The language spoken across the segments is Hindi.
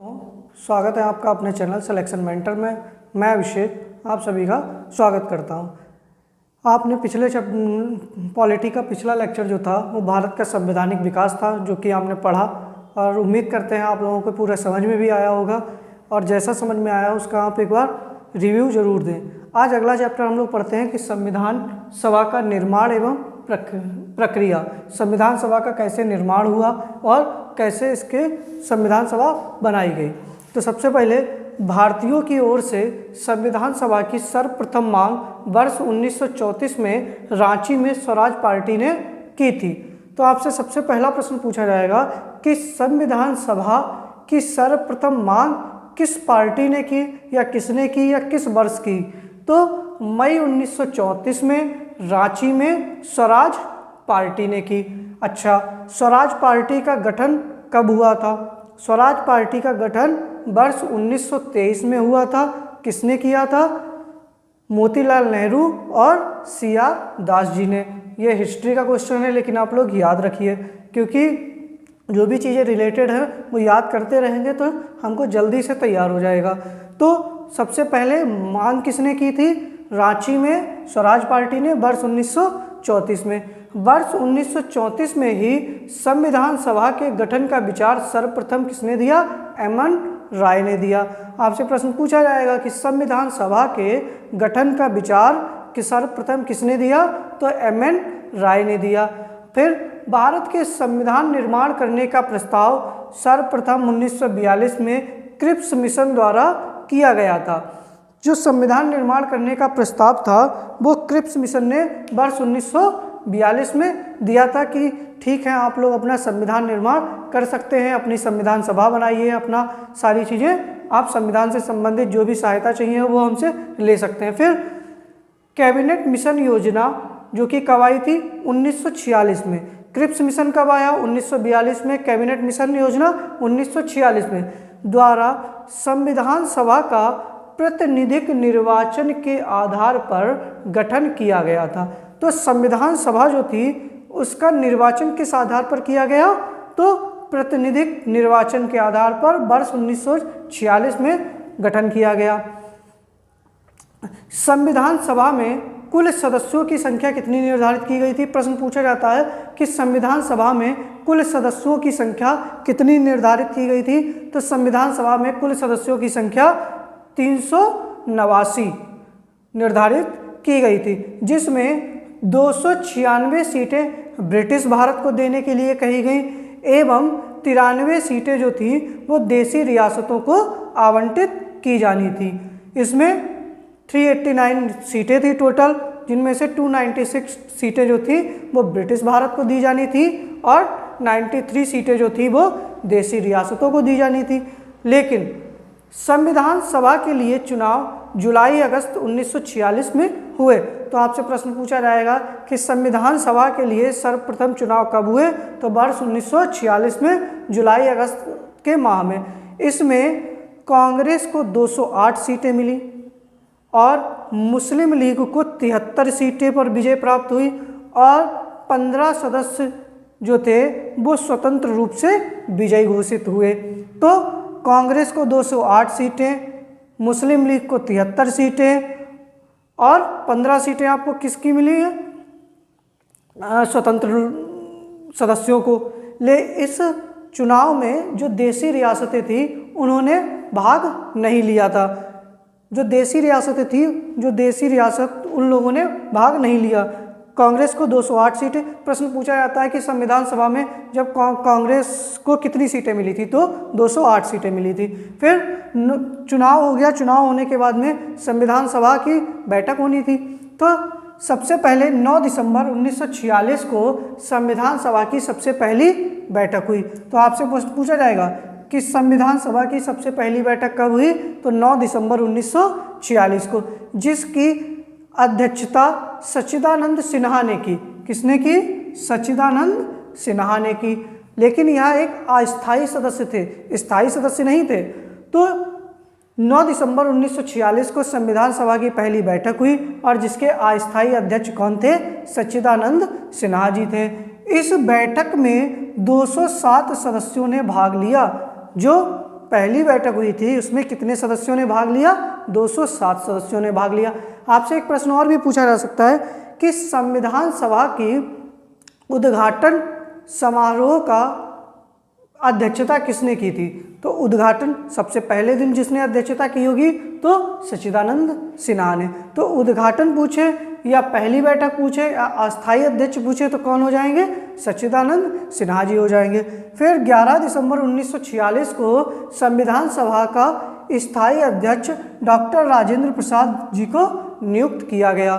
स्वागत है आपका अपने चैनल सिलेक्शन मेंटर में। मैं अभिषेक आप सभी का स्वागत करता हूं। आपने पिछले पॉलिटी का पिछला लेक्चर जो था वो भारत का संवैधानिक विकास था, जो कि आपने पढ़ा और उम्मीद करते हैं आप लोगों को पूरा समझ में भी आया होगा। और जैसा समझ में आया उसका आप एक बार रिव्यू ज़रूर दें। आज अगला चैप्टर हम लोग पढ़ते हैं कि संविधान सभा का निर्माण एवं प्रक्रिया। संविधान सभा का कैसे निर्माण हुआ और कैसे इसके संविधान सभा बनाई गई। तो सबसे पहले भारतीयों की ओर से संविधान सभा की सर्वप्रथम मांग वर्ष 1934 में रांची में स्वराज पार्टी ने की थी। तो आपसे सबसे पहला प्रश्न पूछा जाएगा कि संविधान सभा की सर्वप्रथम मांग किस पार्टी ने की या किसने की या किस वर्ष की। तो मई 1934 में रांची में स्वराज पार्टी ने की। अच्छा, स्वराज पार्टी का गठन कब हुआ था? स्वराज पार्टी का गठन वर्ष 1923 में हुआ था। किसने किया था? मोतीलाल नेहरू और CR दास जी ने। ये हिस्ट्री का क्वेश्चन है, लेकिन आप लोग याद रखिए, क्योंकि जो भी चीज़ें रिलेटेड है वो याद करते रहेंगे तो हमको जल्दी से तैयार हो जाएगा। तो सबसे पहले मांग किसने की थी? रांची में स्वराज पार्टी ने वर्ष 1934 में। वर्ष 1934 में ही संविधान सभा के गठन का विचार सर्वप्रथम किसने दिया? MN राय ने दिया। आपसे प्रश्न पूछा जाएगा कि संविधान सभा के गठन का विचार कि सर्वप्रथम किसने दिया? तो MN राय ने दिया। फिर भारत के संविधान निर्माण करने का प्रस्ताव सर्वप्रथम 1942 में क्रिप्स मिशन द्वारा किया गया था। जो संविधान निर्माण करने का प्रस्ताव था वो क्रिप्स मिशन ने वर्ष 1942 में दिया था कि ठीक है, आप लोग अपना संविधान निर्माण कर सकते हैं, अपनी संविधान सभा बनाइए, अपना सारी चीज़ें आप संविधान से संबंधित जो भी सहायता चाहिए वो हमसे ले सकते हैं। फिर कैबिनेट मिशन योजना जो कि कब आई थी? 1946 में। क्रिप्स मिशन कब आया? 1942 में। कैबिनेट मिशन योजना 1946 में। द्वारा संविधान सभा का प्रतिनिधिक निर्वाचन के आधार पर गठन किया गया था। तो संविधान सभा जो थी उसका निर्वाचन किस आधार पर किया गया? तो प्रतिनिधिक निर्वाचन के आधार पर वर्ष 1946 में गठन किया गया। संविधान सभा में कुल सदस्यों की संख्या कितनी निर्धारित की गई थी? प्रश्न पूछा जाता है कि संविधान सभा में कुल सदस्यों की संख्या कितनी निर्धारित की गई थी। तो संविधान सभा में कुल सदस्यों की संख्या 389 निर्धारित की गई थी, जिसमें 296 सीटें ब्रिटिश भारत को देने के लिए कही गई एवं 93 सीटें जो थी वो देसी रियासतों को आवंटित की जानी थी। इसमें 389 सीटें थी टोटल, जिनमें से 296 सीटें जो थी वो ब्रिटिश भारत को दी जानी थी और 93 सीटें जो थी वो देसी रियासतों को दी जानी थी। लेकिन संविधान सभा के लिए चुनाव जुलाई अगस्त 1946 में हुए। तो आपसे प्रश्न पूछा जाएगा कि संविधान सभा के लिए सर्वप्रथम चुनाव कब हुए? तो वर्ष 1946 में जुलाई अगस्त के माह में। इसमें कांग्रेस को 208 सीटें मिली और मुस्लिम लीग को 73 सीटें पर विजय प्राप्त हुई और 15 सदस्य जो थे वो स्वतंत्र रूप से विजयी घोषित हुए। तो कांग्रेस को 208 सीटें, मुस्लिम लीग को 73 सीटें और 15 सीटें आपको किसकी मिली है? स्वतंत्र सदस्यों को। इस चुनाव में जो देसी रियासतें थी उन्होंने भाग नहीं लिया था। जो देसी रियासत उन लोगों ने भाग नहीं लिया। कांग्रेस को 208 सीटें। प्रश्न पूछा जाता है कि संविधान सभा में जब कांग्रेस को कितनी सीटें मिली थी? तो 208 सीटें मिली थी। फिर चुनाव हो गया। चुनाव होने के बाद में संविधान सभा की बैठक होनी थी। तो सबसे पहले 9 दिसंबर 1946 को संविधान सभा की सबसे पहली बैठक हुई। तो आपसे पूछा जाएगा कि संविधान सभा की सबसे पहली बैठक कब हुई? तो 9 दिसंबर 1946 को, जिसकी अध्यक्षता सच्चिदानंद सिन्हा ने की। किसने की? सच्चिदानंद सिन्हा ने की। लेकिन यह एक अस्थायी सदस्य थे, स्थायी सदस्य नहीं थे। तो 9 दिसंबर 1946 को संविधान सभा की पहली बैठक हुई और जिसके अस्थायी अध्यक्ष कौन थे? सच्चिदानंद सिन्हा जी थे। इस बैठक में 207 सदस्यों ने भाग लिया, जो पहली बैठक हुई थी उसमें कितने सदस्यों ने भाग लिया? 207 सदस्यों ने भाग लिया। आपसे एक प्रश्न और भी पूछा जा सकता है कि संविधान सभा की उद्घाटन समारोह का अध्यक्षता किसने की थी? तो उद्घाटन सबसे पहले दिन जिसने अध्यक्षता की होगी तो सच्चिदानंद सिन्हा ने। तो उद्घाटन पूछे या पहली बैठक पूछे या अस्थायी अध्यक्ष पूछे तो कौन हो जाएंगे? सच्चिदानंद सिन्हा जी हो जाएंगे। फिर 11 दिसंबर 1946 को संविधान सभा का स्थायी अध्यक्ष डॉक्टर राजेंद्र प्रसाद जी को नियुक्त किया गया।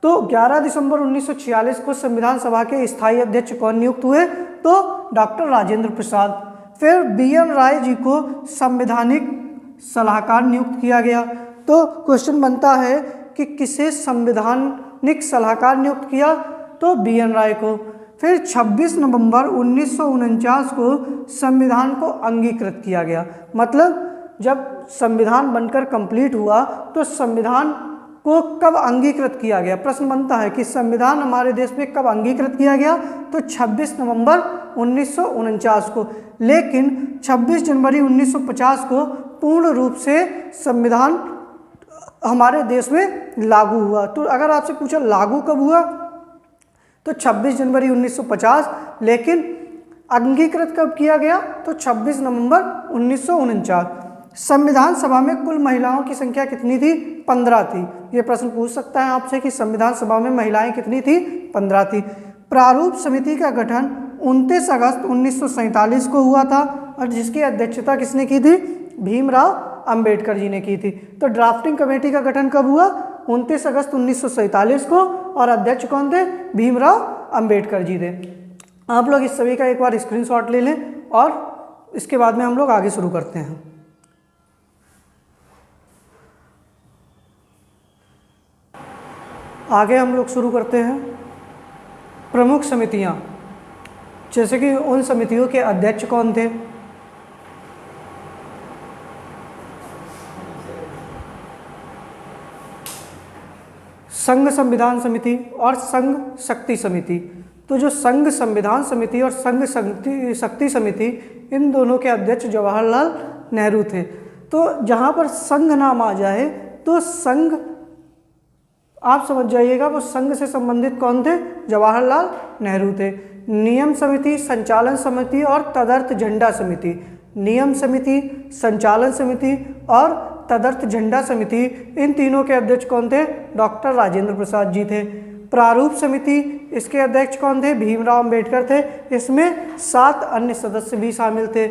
तो 11 दिसंबर 1946 को संविधान सभा के स्थायी अध्यक्ष कौन नियुक्त हुए? तो डॉक्टर राजेंद्र प्रसाद। फिर BN राय जी को संवैधानिक सलाहकार नियुक्त किया गया। तो क्वेश्चन बनता है कि किसे संवैधानिक सलाहकार नियुक्त किया? तो BN राय को। फिर 26 नवंबर 1949 को संविधान को अंगीकृत किया गया। मतलब जब संविधान बनकर कंप्लीट हुआ तो संविधान को कब अंगीकृत किया गया? प्रश्न बनता है कि संविधान हमारे देश में कब अंगीकृत किया गया? तो 26 नवंबर 1949 को। लेकिन 26 जनवरी 1950 को पूर्ण रूप से संविधान हमारे देश में लागू हुआ। तो अगर आपसे पूछा लागू कब हुआ तो 26 जनवरी 1950, लेकिन अंगीकृत कब किया गया? तो 26 नवंबर 1949। संविधान सभा में कुल महिलाओं की संख्या कितनी थी? 15 थी। ये प्रश्न पूछ सकता है आपसे कि संविधान सभा में महिलाएं कितनी थी? 15 थी। प्रारूप समिति का गठन 29 अगस्त 1947 को हुआ था और जिसकी अध्यक्षता किसने की थी? भीमराव अंबेडकर जी ने की थी। तो ड्राफ्टिंग कमेटी का गठन कब हुआ? 29 अगस्त 1947 को और अध्यक्ष कौन थे? भीमराव अंबेडकर जी थे। आप लोग इस सभी का एक बार स्क्रीनशॉट ले लें और इसके बाद में हम लोग आगे शुरू करते हैं। आगे हम लोग शुरू करते हैं प्रमुख समितियां, जैसे कि उन समितियों के अध्यक्ष कौन थे? संघ संविधान समिति और संघ शक्ति समिति। तो जो संघ संविधान समिति और संघ शक्ति समिति, इन दोनों के अध्यक्ष जवाहरलाल नेहरू थे। तो जहाँ पर संघ नाम आ जाए तो संघ आप समझ जाइएगा वो संघ से संबंधित कौन थे? जवाहरलाल नेहरू थे। नियम समिति, संचालन समिति और तदर्थ झंडा समिति। नियम समिति, संचालन समिति और तदर्थ झंडा समिति, इन तीनों के अध्यक्ष कौन थे? डॉक्टर राजेंद्र प्रसाद जी थे। प्रारूप समिति, इसके अध्यक्ष कौन थे? भीमराव अंबेडकर थे। इसमें 7 अन्य सदस्य भी शामिल थे।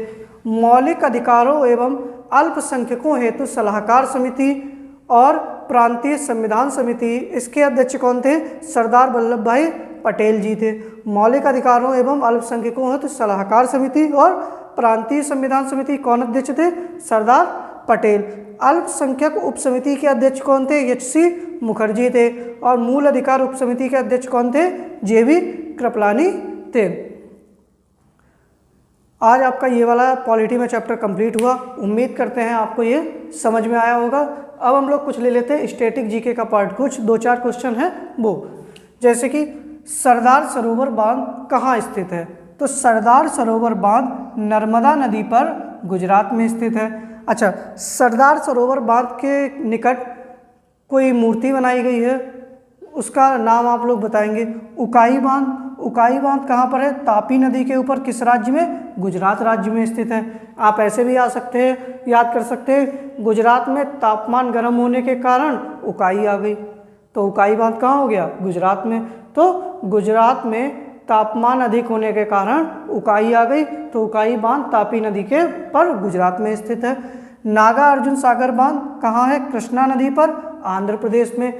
मौलिक अधिकारों एवं अल्पसंख्यकों हेतु सलाहकार समिति और प्रांतीय संविधान समिति, इसके अध्यक्ष कौन थे? सरदार वल्लभ भाई पटेल जी थे। मौलिक अधिकारों एवं अल्पसंख्यकों हेतु सलाहकार समिति और प्रांतीय संविधान समिति कौन अध्यक्ष थे? सरदार पटेल। अल्पसंख्यक उप समिति के अध्यक्ष कौन थे? HC मुखर्जी थे। और मूल अधिकार उप समिति के अध्यक्ष कौन थे? JB कृपलानी थे। आज आपका ये वाला पॉलिटी में चैप्टर कंप्लीट हुआ। उम्मीद करते हैं आपको ये समझ में आया होगा। अब हम लोग कुछ ले लेते हैं स्टैटिक जीके का पार्ट। कुछ 2-4 क्वेश्चन है वो, जैसे कि सरदार सरोवर बांध कहाँ स्थित है? तो सरदार सरोवर बांध नर्मदा नदी पर गुजरात में स्थित है। अच्छा, सरदार सरोवर बांध के निकट कोई मूर्ति बनाई गई है, उसका नाम आप लोग बताएंगे। उकाई बांध, उकाई बांध कहाँ पर है? तापी नदी के ऊपर। किस राज्य में? गुजरात राज्य में स्थित है। आप ऐसे भी आ सकते हैं, याद कर सकते हैं, गुजरात में तापमान गर्म होने के कारण उकाई आ गई, तो उकाई बांध कहाँ हो गया? गुजरात में। तो गुजरात में तापमान अधिक होने के कारण उकाई आ गई, तो उकाई बांध तापी नदी के पर गुजरात में स्थित है। नागा अर्जुन सागर बांध कहाँ है? कृष्णा नदी पर, आंध्र प्रदेश में।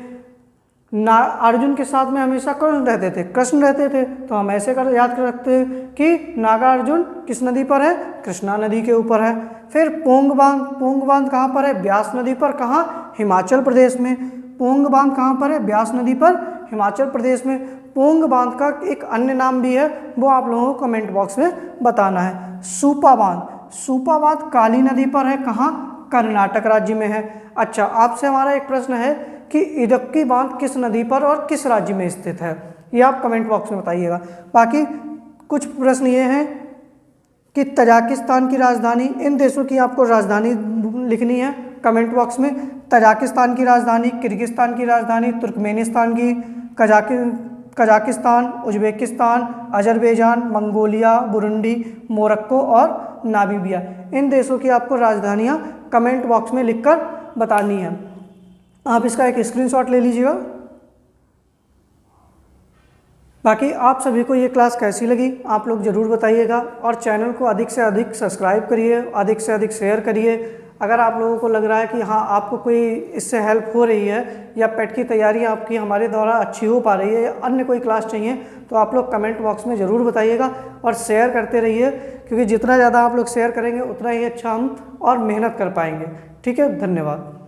अर्जुन के साथ में हमेशा कौन रहते थे? कृष्ण रहते थे। तो हम ऐसे याद कर सकते हैं कि नागा अर्जुन किस नदी पर है? कृष्णा नदी के ऊपर है। फिर पोंग बांध, पोंग बांध कहाँ पर है? ब्यास नदी पर। कहाँ? हिमाचल प्रदेश में। पोंग बांध कहाँ पर है? ब्यास नदी पर, हिमाचल प्रदेश में। पोंग बांध का एक अन्य नाम भी है, वो आप लोगों को कमेंट बॉक्स में बताना है। सूपा बांध, सूपा बांध काली नदी पर है। कहाँ? कर्नाटक राज्य में है। अच्छा, आपसे हमारा एक प्रश्न है कि इडुक्की बांध किस नदी पर और किस राज्य में स्थित है? ये आप कमेंट बॉक्स में बताइएगा। बाकी कुछ प्रश्न ये हैं कि तजाकिस्तान की राजधानी, इन देशों की आपको राजधानी लिखनी है कमेंट बॉक्स में। तजाकिस्तान की राजधानी, किर्गिस्तान की राजधानी, तुर्कमेनिस्तान की, Kazakhstan, Uzbekistan, Azerbaijan, Mongolia, Burundi, Morocco और नामीबिया। इन देशों की आपको राजधानियाँ कमेंट बॉक्स में लिखकर बतानी है। आप इसका एक स्क्रीनशॉट ले लीजिएगा। बाकी आप सभी को ये क्लास कैसी लगी आप लोग ज़रूर बताइएगा, और चैनल को अधिक से अधिक सब्सक्राइब करिए, अधिक से अधिक शेयर करिए। अगर आप लोगों को लग रहा है कि हाँ आपको कोई इससे हेल्प हो रही है, या पेट की तैयारी आपकी हमारे द्वारा अच्छी हो पा रही है, या अन्य कोई क्लास चाहिए, तो आप लोग कमेंट बॉक्स में ज़रूर बताइएगा और शेयर करते रहिए, क्योंकि जितना ज़्यादा आप लोग शेयर करेंगे उतना ही अच्छा हम और मेहनत कर पाएंगे। ठीक है, धन्यवाद।